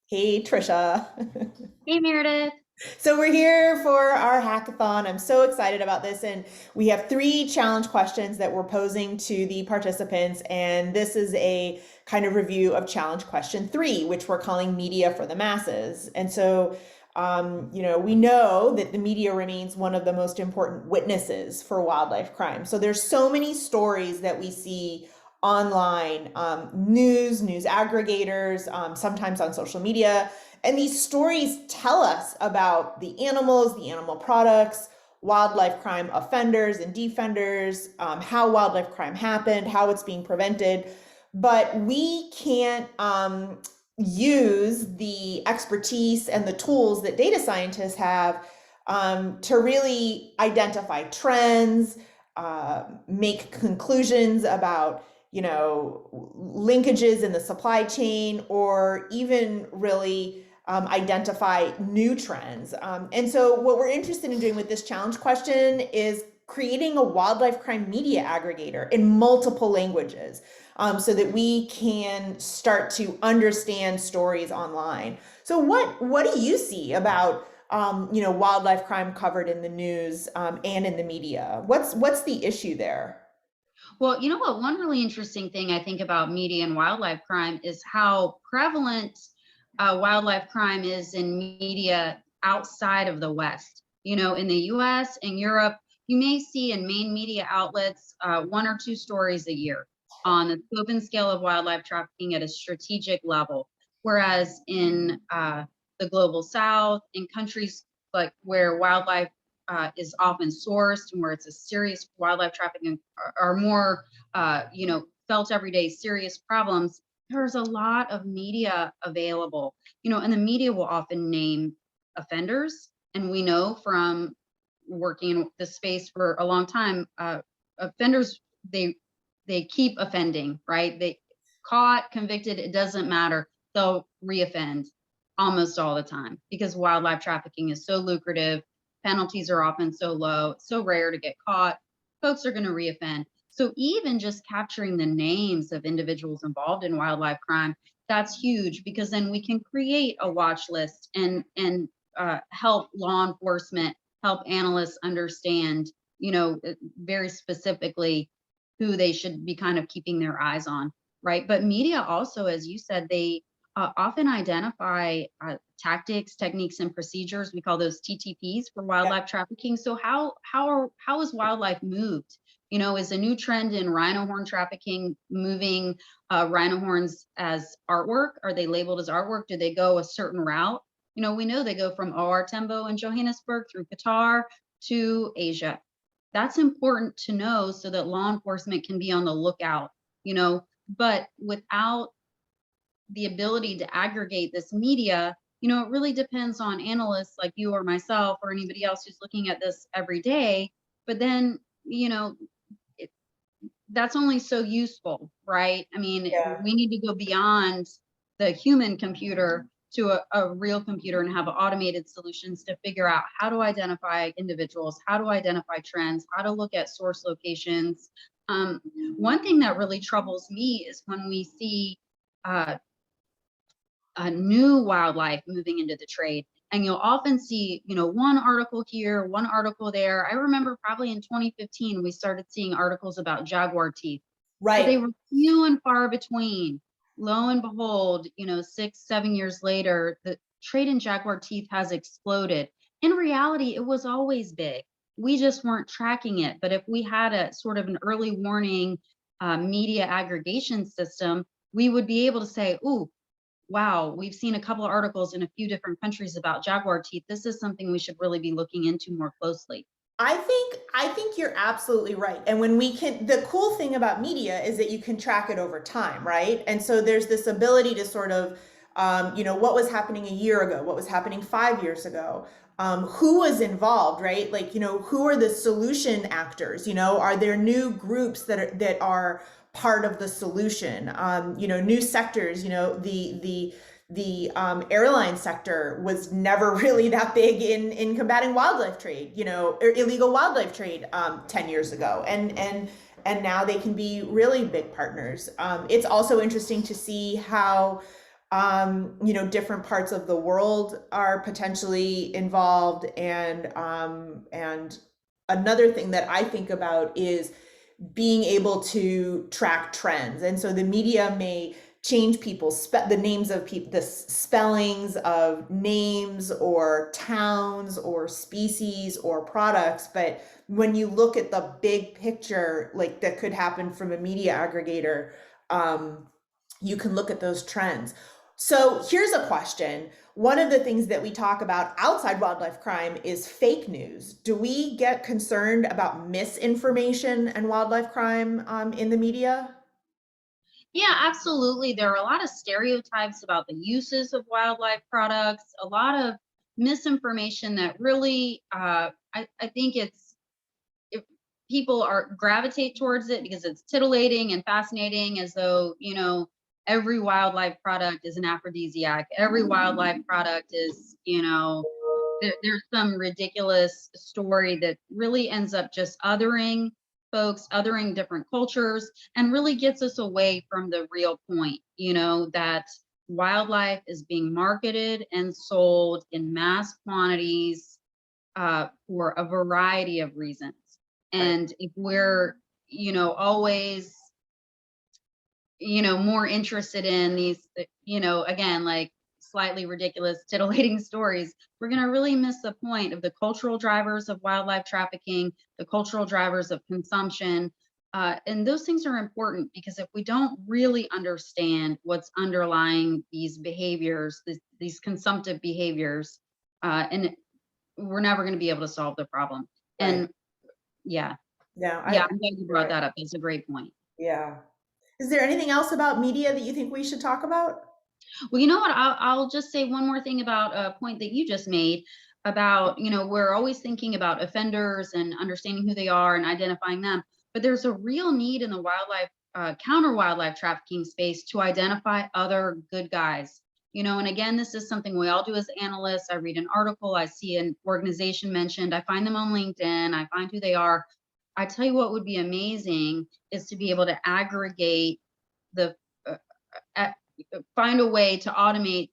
Hey, Tricia. Hey Meredith. So we're here for our hackathon. I'm so excited about this. And we have three challenge questions that we're posing to the participants. And this is a kind of review of challenge question three, which we're calling media for the masses. And so, we know that the media remains one of the most important witnesses for wildlife crime. So there's so many stories that we see online, news aggregators, sometimes on social media. And these stories tell us about the animals, the animal products, wildlife crime offenders and defenders, how wildlife crime happened, how it's being prevented. But we can't use the expertise and the tools that data scientists have to really identify trends, make conclusions about linkages in the supply chain, or even really identify new trends. And so, what we're interested in doing with this challenge question is creating a wildlife crime media aggregator in multiple languages, so that we can start to understand stories online. So, what do you see about wildlife crime covered in the news and in the media? What's the issue there? Well, you know what? One really interesting thing I think about media and wildlife crime is how prevalent wildlife crime is in media outside of the West. In the US and Europe, you may see in main media outlets one or two stories a year on the scope and scale of wildlife trafficking at a strategic level. Whereas in the global South, in countries like where wildlife is often sourced and where it's a serious wildlife trafficking are more, felt everyday serious problems, there's a lot of media available, and the media will often name offenders. And we know from working in this space for a long time, offenders, they keep offending, right? They caught, convicted, it doesn't matter. They'll reoffend almost all the time because wildlife trafficking is so lucrative. Penalties are often so low, it's so rare to get caught. Folks are going to reoffend. So even just capturing the names of individuals involved in wildlife crime, that's huge because then we can create a watch list and help law enforcement, help analysts understand, very specifically who they should be kind of keeping their eyes on, right? But media also, as you said, they often identify tactics, techniques, and procedures. We call those TTPs for wildlife trafficking. So how is wildlife moved? Is a new trend in rhino horn trafficking moving rhino horns as artwork? Are they labeled as artwork? Do they go a certain route? We know they go from OR Tembo in Johannesburg through Qatar to Asia. That's important to know so that law enforcement can be on the lookout, but without the ability to aggregate this media, it really depends on analysts like you or myself or anybody else who's looking at this every day. But then, it, that's only so useful, right? I mean, Yeah. we need to go beyond the human computer to a real computer and have automated solutions to figure out how to identify individuals, how to identify trends, how to look at source locations. One thing that really troubles me is when we see uh, a new wildlife moving into the trade. And you'll often see, one article here, one article there. I remember probably in 2015, we started seeing articles about jaguar teeth, but Right. they were few and far between. Lo and behold, 6, 7 years later, the trade in jaguar teeth has exploded. In reality, it was always big. We just weren't tracking it. But if we had a sort of an early warning media aggregation system, we would be able to say, ooh, wow, we've seen a couple of articles in a few different countries about jaguar teeth. This is something we should really be looking into more closely. I think you're absolutely right. And when we can, the cool thing about media is that you can track it over time, right? And so there's this ability to sort of, what was happening a year ago, what was happening 5 years ago, who was involved, right? Like, who are the solution actors? Are there new groups that are part of the solution? New sectors. The airline sector was never really that big in combating wildlife trade, or illegal wildlife trade 10 years ago. And now they can be really big partners. It's also interesting to see how You know, different parts of the world are potentially involved, and another thing that I think about is being able to track trends. And so the media may change the names of people, the spellings of names or towns or species or products. But when you look at the big picture, like that could happen from a media aggregator, you can look at those trends. So here's a question. One of the things that we talk about outside wildlife crime is fake news. Do we get concerned about misinformation and wildlife crime in the media? Yeah, absolutely. There are a lot of stereotypes about the uses of wildlife products, a lot of misinformation that really, I think if people are gravitate towards it because it's titillating and fascinating, as though, every wildlife product is an aphrodisiac. Every wildlife product is, there's some ridiculous story that really ends up just othering folks, othering different cultures, and really gets us away from the real point, that wildlife is being marketed and sold in mass quantities for a variety of reasons. Right. And if we're, always, more interested in these, again, like slightly ridiculous, titillating stories, we're going to really miss the point of the cultural drivers of wildlife trafficking, the cultural drivers of consumption. And those things are important because if we don't really understand what's underlying these behaviors, these consumptive behaviors, and we're never going to be able to solve the problem. Right. And yeah, Yeah. I'm glad you brought Right. that up. It's a great point. Yeah. Is there anything else about media that you think we should talk about? Well, you know what? I'll just say one more thing about a point that you just made about, we're always thinking about offenders and understanding who they are and identifying them. But there's a real need in the counter wildlife trafficking space to identify other good guys. And again, this is something we all do as analysts. I read an article, I see an organization mentioned, I find them on LinkedIn, I find who they are. I tell you what would be amazing is to be able to aggregate the uh, find a way to automate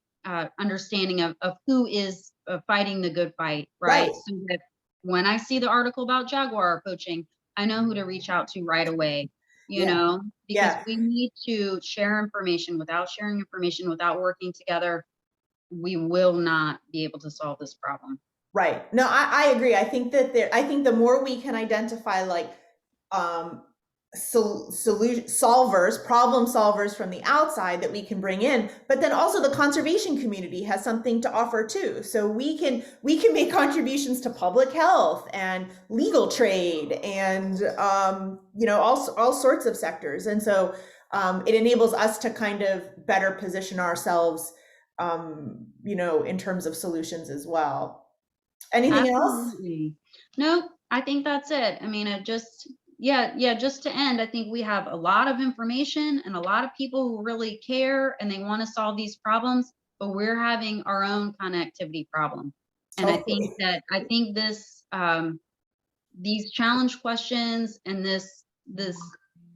understanding of who is fighting the good fight, Right. right? So that when I see the article about jaguar poaching, I know who to reach out to right away, Yeah. because Yeah. we need to share information. Without sharing information, without working together, we will not be able to solve this problem. Right. No, I agree. I think the more we can identify like um solution solvers, problem solvers from the outside that we can bring in, but then also the conservation community has something to offer too. So we can make contributions to public health and legal trade and you know, all sorts of sectors. And so it enables us to kind of better position ourselves you know, in terms of solutions as well. Anything else? Absolutely. Nope, I think that's it. I mean, yeah, just to end, I think we have a lot of information and a lot of people who really care and they want to solve these problems, but we're having our own connectivity problem. And Totally. I think these challenge questions and this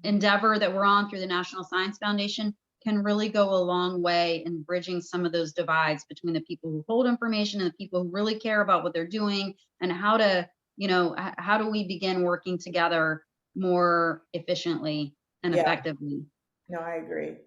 endeavor that we're on through the National Science Foundation can really go a long way in bridging some of those divides between the people who hold information and the people who really care about what they're doing, and how to, how do we begin working together more efficiently and Yeah, effectively. no, I agree.